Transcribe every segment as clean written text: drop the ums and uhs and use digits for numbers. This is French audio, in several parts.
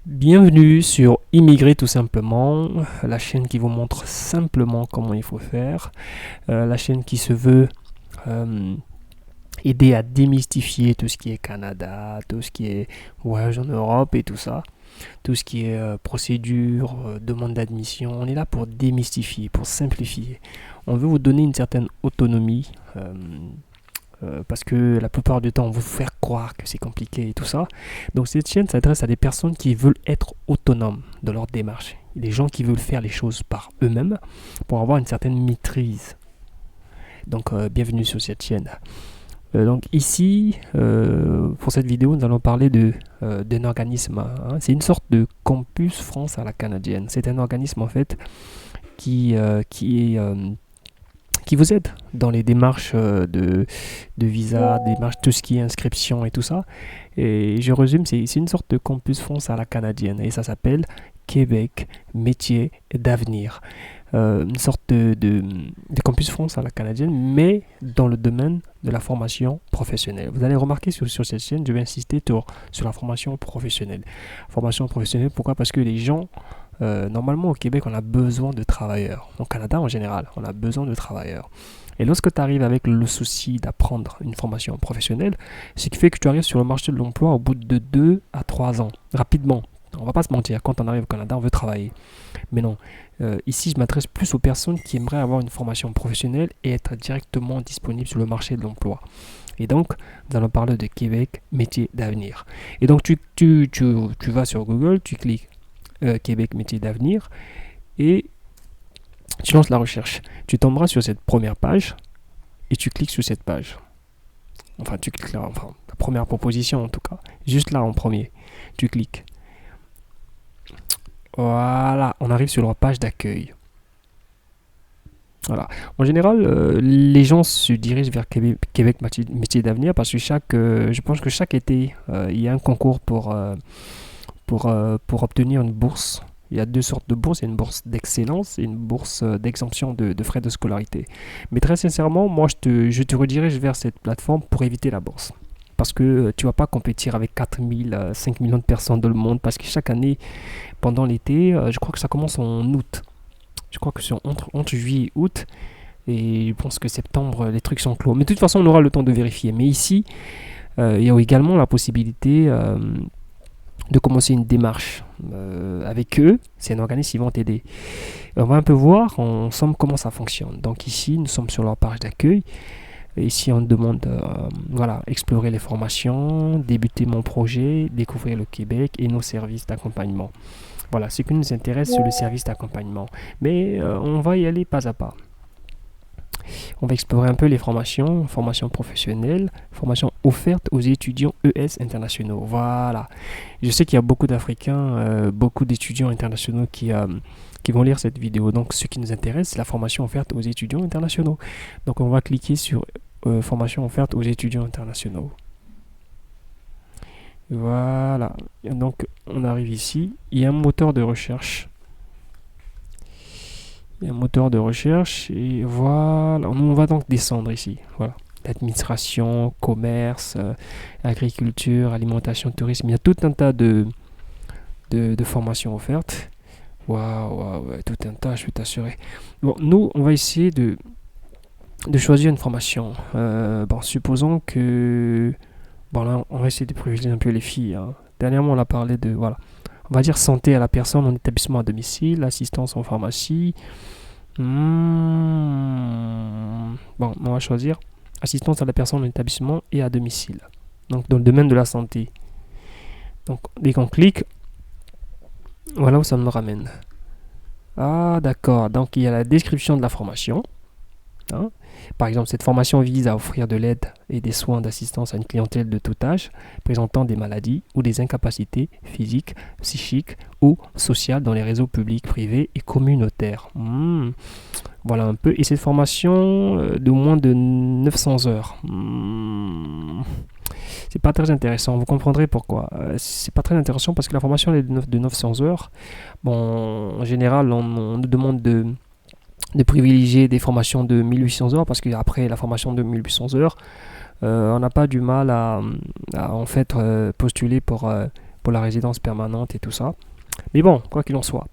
Bienvenue sur Immigrer tout simplement, la chaîne qui vous montre simplement comment il faut faire, la chaîne qui se veut euh, aider à démystifier tout ce qui est Canada, tout ce qui est voyage en Europe et tout ça, tout ce qui est procédure, demande d'admission. On est là pour démystifier, pour simplifier. On veut vous donner une certaine autonomie. Parce que la plupart du temps, on veut vous faire croire que c'est compliqué et tout ça. Donc cette chaîne s'adresse à des personnes qui veulent être autonomes dans leur démarche. Des gens qui veulent faire les choses par eux-mêmes pour avoir une certaine maîtrise. Donc bienvenue sur cette chaîne. Donc ici, pour cette vidéo, nous allons parler d'un organisme. C'est une sorte de campus France à la canadienne. C'est un organisme en fait qui vous aide dans les démarches de visa, démarches, tout ce qui est inscription et tout ça. Et je résume, c'est une sorte de campus France à la canadienne et ça s'appelle Québec Métiers d'Avenir. Une sorte de campus France à la canadienne, mais dans le domaine de la formation professionnelle. Vous allez remarquer sur cette chaîne, je vais insister sur la formation professionnelle. Formation professionnelle, pourquoi? Parce que les gens normalement, au Québec, on a besoin de travailleurs. Au Canada, en général, on a besoin de travailleurs. Et lorsque tu arrives avec le souci d'apprendre une formation professionnelle, ce qui fait que tu arrives sur le marché de l'emploi au bout de 2 à 3 ans, rapidement. On va pas se mentir, quand on arrive au Canada, on veut travailler. Mais non, ici, je m'adresse plus aux personnes qui aimeraient avoir une formation professionnelle et être directement disponibles sur le marché de l'emploi. Et donc, nous allons parler de Québec Métiers d'Avenir. Et donc, tu vas sur Google, tu cliques Québec Métiers d'Avenir et tu lances la recherche. Tu tomberas sur cette première page et tu cliques sur cette page. Enfin, tu cliques là, enfin, la première proposition en tout cas. Juste là en premier. Tu cliques. Voilà, on arrive sur leur page d'accueil. Voilà. En général, les gens se dirigent vers Québec Métiers d'Avenir parce que je pense que chaque été, il y a un concours pour obtenir une bourse. Il y a deux sortes de bourses, il y a une bourse d'excellence et une bourse d'exemption de frais de scolarité. Mais très sincèrement, moi je te redirige vers cette plateforme pour éviter la bourse. Parce que tu ne vas pas compétir avec 4000, 5 millions de personnes dans le monde. Parce que chaque année, pendant l'été, je crois que ça commence en août. Je crois que c'est entre juillet et août. Et je pense que septembre, les trucs sont clos. Mais de toute façon, on aura le temps de vérifier. Mais ici, il y a également la possibilité de commencer une démarche avec eux. C'est un organisme qui vont t'aider. On va un peu voir ensemble comment ça fonctionne. Donc ici, nous sommes sur leur page d'accueil. Ici, on demande, voilà, explorer les formations, débuter mon projet, découvrir le Québec et nos services d'accompagnement. Voilà, ce qui nous intéresse, c'est le service d'accompagnement. Mais on va y aller pas à pas. On va explorer un peu les formations professionnelles, formations offertes aux étudiants ES internationaux. Voilà. Je sais qu'il y a beaucoup d'Africains, beaucoup d'étudiants internationaux qui vont lire cette vidéo. Donc, ce qui nous intéresse, c'est la formation offerte aux étudiants internationaux. Donc, on va cliquer sur formation offerte aux étudiants internationaux. Voilà. Donc, on arrive ici. Il y a un moteur de recherche. Il y a un moteur de recherche et voilà, on va donc descendre ici. Voilà, administration, commerce, agriculture, alimentation, tourisme. Il y a tout un tas de formations offertes. Waouh, tout un tas, je peux t'assurer. Bon, nous, on va essayer de choisir une formation. Bon, supposons que bon là, on va essayer de privilégier un peu les filles. Dernièrement, on a parlé de voilà. On va dire santé à la personne en établissement à domicile, assistance en pharmacie. Bon, on va choisir assistance à la personne en établissement et à domicile. Donc, dans le domaine de la santé. Donc, dès qu'on clique, voilà où ça nous ramène. Ah, d'accord. Donc, il y a la description de la formation. Par exemple, cette formation vise à offrir de l'aide et des soins d'assistance à une clientèle de tout âge présentant des maladies ou des incapacités physiques, psychiques ou sociales dans les réseaux publics, privés et communautaires. Voilà un peu. Et cette formation de moins de 900 heures. C'est pas très intéressant. Vous comprendrez pourquoi. C'est pas très intéressant parce que la formation est de 900 heures. Bon, en général, on nous demande de privilégier des formations de 1800 heures parce qu'après la formation de 1800 heures, on n'a pas du mal à en fait postuler pour pour la résidence permanente et tout ça. Mais bon, quoi qu'il en soit,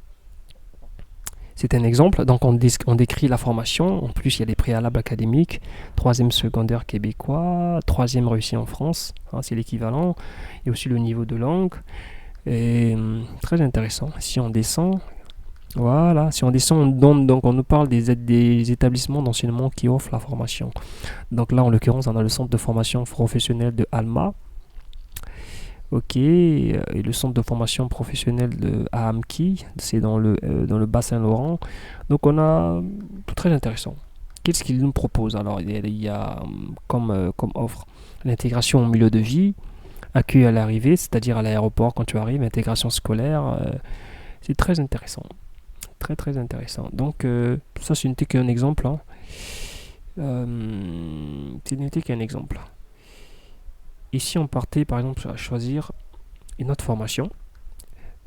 c'est un exemple. Donc on décrit la formation. En plus, il y a des préalables académiques. 3e secondaire québécois, 3e réussi en France, hein, c'est l'équivalent. Et aussi le niveau de langue. Et très intéressant. Si on descend, voilà, si on descend, donc on nous parle des établissements d'enseignement qui offrent la formation. Donc là, en l'occurrence, on a le centre de formation professionnelle de Alma. Ok, et le centre de formation professionnelle de Amki, c'est dans le Bas-Saint-Laurent. Donc on a tout très intéressant. Qu'est-ce qu'il nous propose? Alors il y a comme offre l'intégration au milieu de vie, accueil à l'arrivée, c'est-à-dire à l'aéroport quand tu arrives, intégration scolaire. C'est très intéressant. Très très intéressant. Donc ça ce n'était qu'un exemple. Hein. Ce n'était qu'un exemple. Ici, on partait par exemple à choisir une autre formation,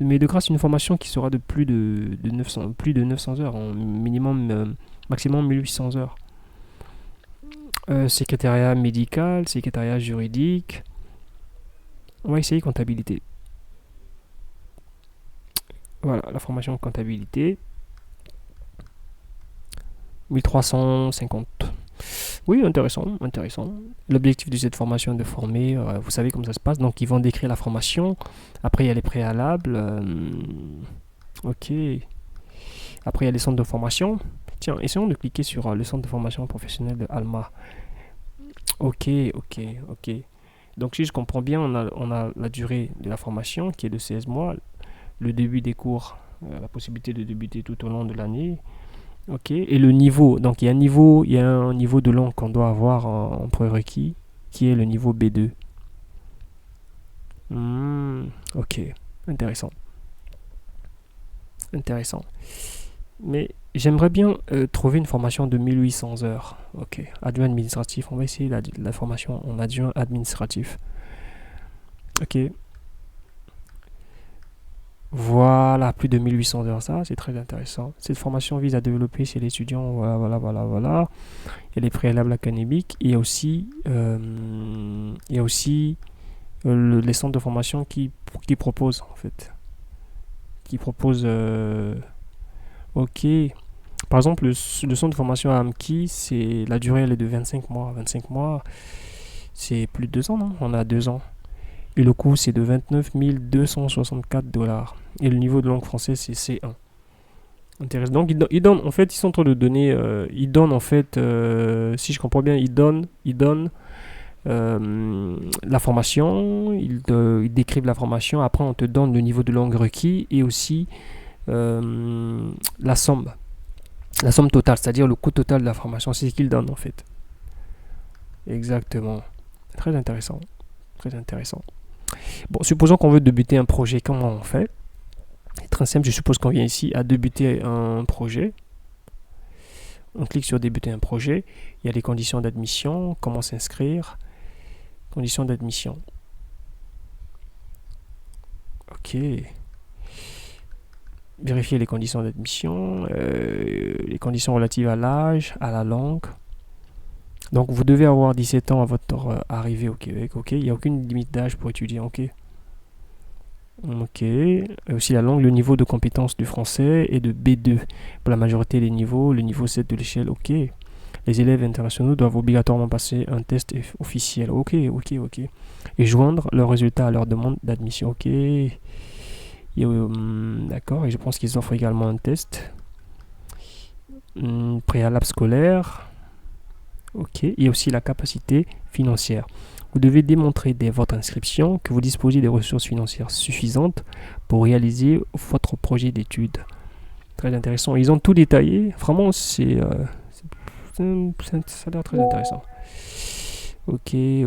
mais de grâce une formation qui sera de plus de 900 heures, en minimum, maximum 1800 heures. Secrétariat médical, secrétariat juridique. On va essayer comptabilité. Voilà, la formation comptabilité. 1350. Oui, intéressant, intéressant. L'objectif de cette formation est de former, vous savez comment ça se passe, donc ils vont décrire la formation, après il y a les préalables, ok, après il y a les centres de formation. Tiens, essayons de cliquer sur le centre de formation professionnelle de Alma. Ok. Donc si je comprends bien, on a la durée de la formation qui est de 16 mois, le début des cours, la possibilité de débuter tout au long de l'année. Ok, et le niveau, donc il y a un niveau de langue qu'on doit avoir en prérequis, qui est le niveau B2. Ok, intéressant. Mais j'aimerais bien trouver une formation de 1800 heures. Ok, adjoint administratif, on va essayer la formation en adjoint administratif. Ok. Voilà, plus de 1800 heures, ça c'est très intéressant. Cette formation vise à développer chez les étudiants, voilà. Il y a les préalables académiques, il y a aussi, les centres de formation qui proposent en fait. Qui proposent, ok. Par exemple, le centre de formation à Amki, la durée elle est de 25 mois. 25 mois, c'est plus de 2 ans, non? On a 2 ans. Et le coût, c'est de 29 264 $. Et le niveau de langue française, c'est C1. Intéressant. Donc, ils donnent, en fait, ils sont en train de donner, ils donnent, en fait, si je comprends bien, ils donnent la formation, ils décrivent la formation. Après, on te donne le niveau de langue requis et aussi la somme totale, c'est-à-dire le coût total de la formation. C'est ce qu'ils donnent, en fait. Exactement. Très intéressant. Bon, supposons qu'on veut débuter un projet, comment on fait? C'est très simple, je suppose qu'on vient ici à débuter un projet. On clique sur débuter un projet. Il y a les conditions d'admission, comment s'inscrire, conditions d'admission. Ok. Vérifier les conditions d'admission, les conditions relatives à l'âge, à la langue. Donc vous devez avoir 17 ans à votre arrivée au Québec, ok. Il n'y a aucune limite d'âge pour étudier, ok. Ok. Et aussi la langue, le niveau de compétence du français est de B2 pour la majorité des niveaux, le niveau 7 de l'échelle, ok. Les élèves internationaux doivent obligatoirement passer un test officiel, ok. Et joindre leurs résultats à leur demande d'admission, ok. D'accord, et je pense qu'ils offrent également un test. Préalable scolaire. Ok, et aussi la capacité financière. Vous devez démontrer dès votre inscription que vous disposez des ressources financières suffisantes pour réaliser votre projet d'études. Très intéressant. Ils ont tout détaillé. Vraiment, ça a l'air très intéressant. Ok. Et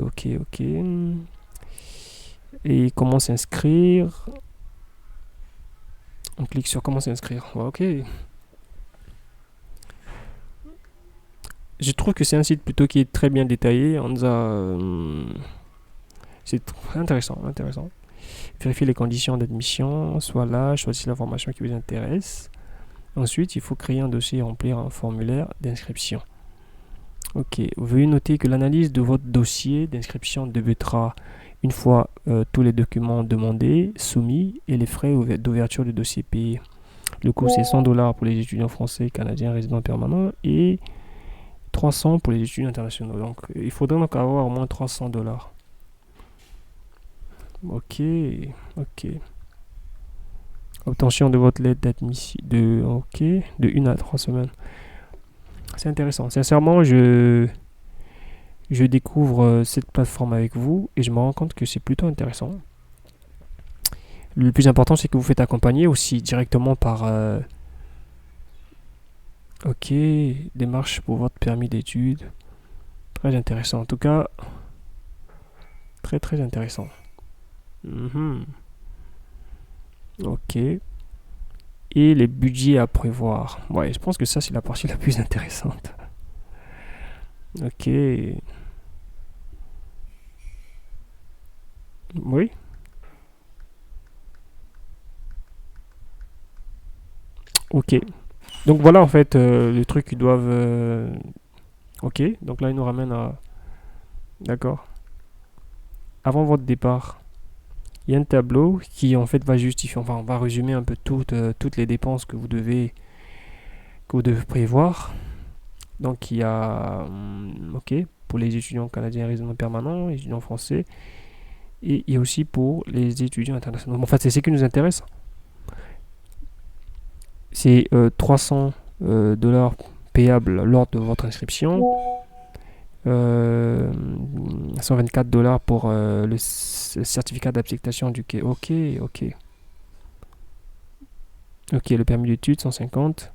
comment s'inscrire? On clique sur comment s'inscrire. Ok. Je trouve que c'est un site plutôt qui est très bien détaillé. C'est très intéressant. Vérifiez les conditions d'admission. Soit là, choisissez la formation qui vous intéresse. Ensuite, il faut créer un dossier et remplir un formulaire d'inscription. Ok. Veuillez noter que l'analyse de votre dossier d'inscription débutera une fois tous les documents demandés, soumis et les frais d'ouverture du dossier payés. Le coût, c'est 100 dollars pour les étudiants français, canadiens, résidents permanents et 300 pour les étudiants internationaux. Donc, il faudrait donc avoir au moins 300 dollars. Ok, ok. Obtention de votre lettre d'admission de 1 à 3 semaines. C'est intéressant. Sincèrement, je découvre cette plateforme avec vous et je me rends compte que c'est plutôt intéressant. Le plus important, c'est que vous faites accompagner aussi directement par ok, démarche pour votre permis d'études. Très intéressant. En tout cas, très très intéressant. Ok. Et les budgets à prévoir. Ouais, je pense que ça, c'est la partie la plus intéressante. Ok. Oui. Ok. Donc voilà, en fait, les trucs qui doivent... Ok. Donc là, il nous ramène à... D'accord. Avant votre départ, il y a un tableau qui, en fait, va justifier... Enfin, on va résumer un peu toutes les dépenses que vous devez prévoir. Donc, il y a... ok. Pour les étudiants canadiens résidents permanents, les étudiants français. Et il y a aussi pour les étudiants internationaux. En fait, c'est ce qui nous intéresse. C'est 300 dollars payables lors de votre inscription. 124 dollars pour le certificat d'acceptation du quai. Ok, ok. Ok, le permis d'études, 150.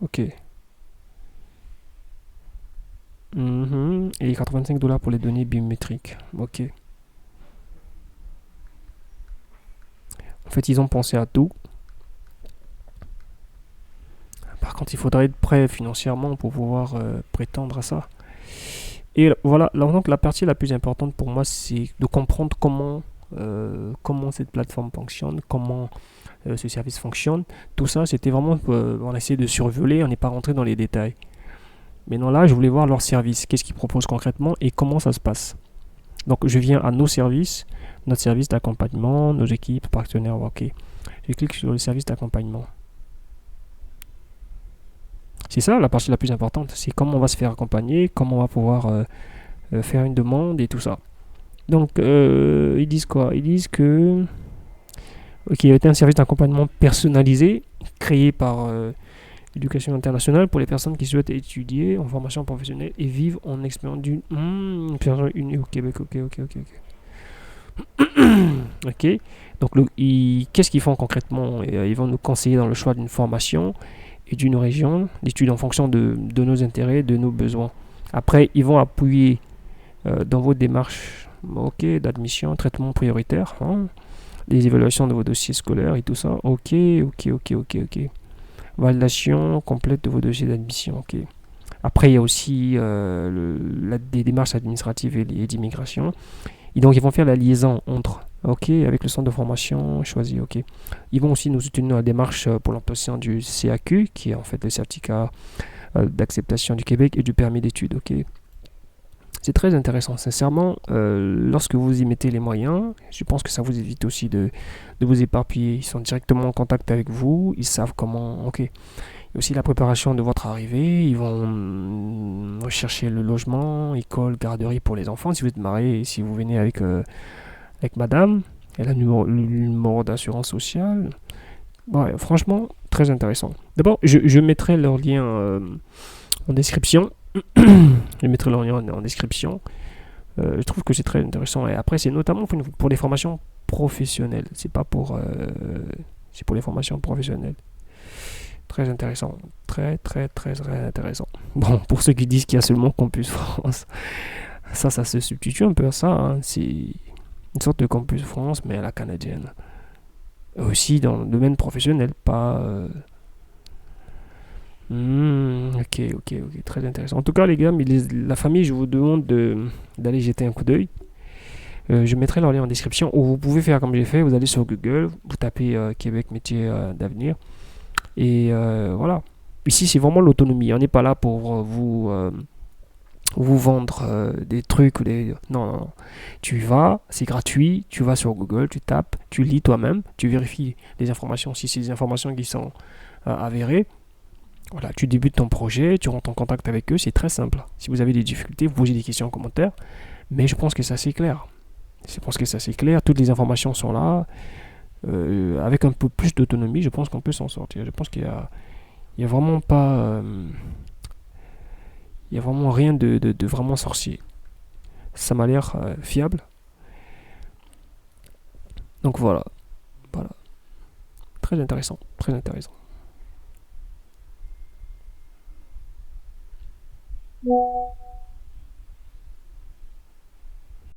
Ok. Et 85 dollars pour les données biométriques. Ok. En fait, ils ont pensé à tout. Par contre, il faudrait être prêt financièrement pour pouvoir prétendre à ça. Et voilà, donc la partie la plus importante pour moi, c'est de comprendre comment cette plateforme fonctionne, comment ce service fonctionne. Tout ça, c'était vraiment, on a essayé de survoler, on n'est pas rentré dans les détails. Maintenant là, je voulais voir leur service, qu'est-ce qu'ils proposent concrètement et comment ça se passe. Donc je viens à nos services, notre service d'accompagnement, nos équipes, partenaires, ok. Je clique sur le service d'accompagnement. C'est ça la partie la plus importante, c'est comment on va se faire accompagner, comment on va pouvoir faire une demande et tout ça. Donc ils disent quoi? Ils disent que il y a un service d'accompagnement personnalisé créé par l'éducation internationale pour les personnes qui souhaitent étudier en formation professionnelle et vivre en expérience d'une personne unie au Québec. Ok. Donc qu'est-ce qu'ils font concrètement? Ils vont nous conseiller dans le choix d'une formation et d'une région d'études en fonction de nos intérêts, de nos besoins. Après, ils vont appuyer dans vos démarches d'admission, traitement prioritaire, les évaluations de vos dossiers scolaires et tout ça. Ok. Validation complète de vos dossiers d'admission. Ok. Après, il y a aussi des démarches administratives et d'immigration. Et donc, ils vont faire la liaison entre avec le centre de formation choisi. Ok. Ils vont aussi nous soutenir dans la démarche pour l'obtention du CAQ, qui est en fait le certificat d'acceptation du Québec et du permis d'études. Ok. C'est très intéressant. Sincèrement, lorsque vous y mettez les moyens, je pense que ça vous évite aussi de vous éparpiller. Ils sont directement en contact avec vous. Ils savent comment. Ok. Il y a aussi la préparation de votre arrivée. Ils vont rechercher le logement, école, garderie pour les enfants. Si vous êtes marié, si vous venez avec madame, elle a le numéro d'assurance sociale. Ouais, franchement, très intéressant. D'abord, je mettrai leur lien en description. Je mettrai leur lien en description. Je trouve que c'est très intéressant. Et après, c'est notamment pour les formations professionnelles. C'est pour les formations professionnelles. Très intéressant. Très intéressant. Bon, pour ceux qui disent qu'il y a seulement Campus France, ça se substitue un peu à ça. Hein. C'est une sorte de Campus France, mais à la canadienne. Aussi dans le domaine professionnel, pas... ok, très intéressant. En tout cas, les gars, la famille, je vous demande d'aller jeter un coup d'œil. Je mettrai leur lien en description, ou vous pouvez faire comme j'ai fait, vous allez sur Google, vous tapez Québec métier d'avenir, et voilà. Ici, c'est vraiment l'autonomie. On n'est pas là pour vous vous vendre des trucs ou des... Non, non, non. Tu vas, c'est gratuit, tu vas sur Google, tu tapes, tu lis toi-même, tu vérifies les informations, si c'est des informations qui sont avérées. Voilà, tu débutes ton projet, tu rentres en contact avec eux, c'est très simple. Si vous avez des difficultés, vous posez des questions en commentaire, mais je pense que c'est assez clair. Je pense que c'est assez clair, toutes les informations sont là. Avec un peu plus d'autonomie, je pense qu'on peut s'en sortir. Je pense il y a vraiment pas... il y a vraiment rien de vraiment sorcier. Ça m'a l'air fiable. Donc voilà, voilà. Très intéressant, très intéressant.